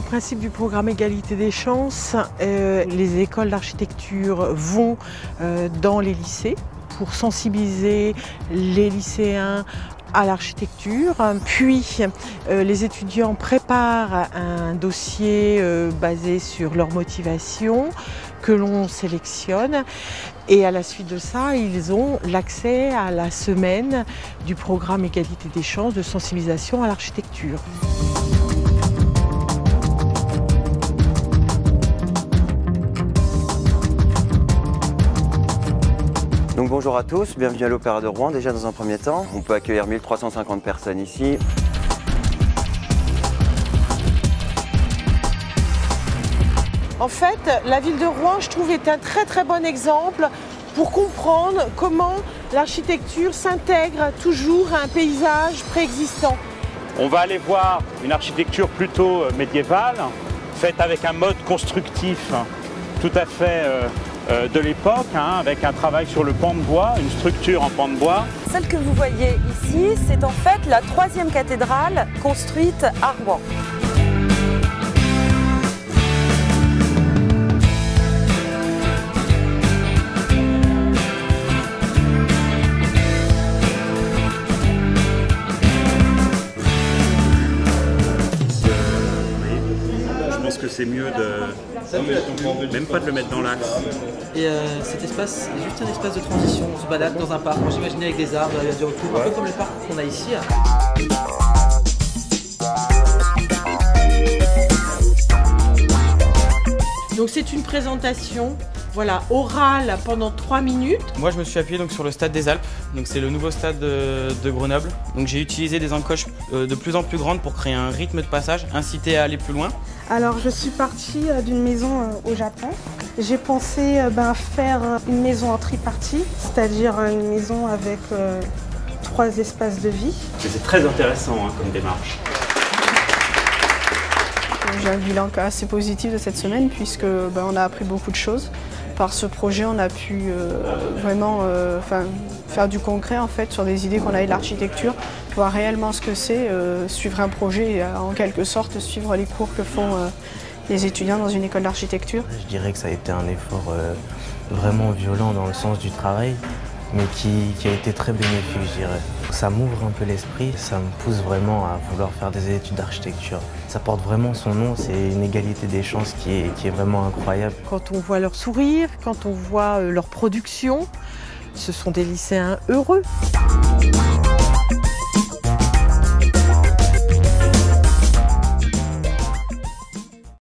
principe du programme Égalité des chances, les écoles d'architecture vont dans les lycées pour sensibiliser les lycéens à l'architecture. Puis les étudiants préparent un dossier basé sur leur motivation que l'on sélectionne et à la suite de ça, ils ont l'accès à la semaine du programme Égalité des chances de sensibilisation à l'architecture. Donc bonjour à tous, bienvenue à l'Opéra de Rouen. Déjà dans un premier temps, on peut accueillir 1350 personnes ici. En fait, la ville de Rouen, je trouve, est un très bon exemple pour comprendre comment l'architecture s'intègre toujours à un paysage préexistant. On va aller voir une architecture plutôt médiévale, faite avec un mode constructif tout à fait de l'époque, avec un travail sur le pan de bois, une structure en pan de bois. Celle que vous voyez ici, c'est en fait la 3e cathédrale construite à Rouen. Je pense que c'est mieux même pas de le mettre dans l'axe. Et cet espace est juste un espace de transition. On se balade dans un parc, moi j'imaginais avec des arbres, il y a du retour, un peu comme le parc qu'on a ici. Donc c'est une présentation orale pendant 3 minutes. Moi je me suis appuyé donc sur le stade des Alpes, donc c'est le nouveau stade de Grenoble. Donc j'ai utilisé des encoches de plus en plus grandes pour créer un rythme de passage, inciter à aller plus loin. Alors je suis partie d'une maison au Japon. J'ai pensé faire une maison en tripartie, c'est-à-dire une maison avec 3 espaces de vie. C'est très intéressant comme démarche. J'ai un bilan assez positif de cette semaine puisque on a appris beaucoup de choses. Par ce projet, on a pu vraiment faire du concret en fait, sur des idées qu'on avait de l'architecture, voir réellement ce que c'est, suivre un projet et en quelque sorte suivre les cours que font les étudiants dans une école d'architecture. Je dirais que ça a été un effort vraiment violent dans le sens du travail, mais qui a été très bénéfique, je dirais. Ça m'ouvre un peu l'esprit, ça me pousse vraiment à vouloir faire des études d'architecture. Ça porte vraiment son nom, c'est une égalité des chances qui est vraiment incroyable. Quand on voit leur sourire, quand on voit leur production, ce sont des lycéens heureux.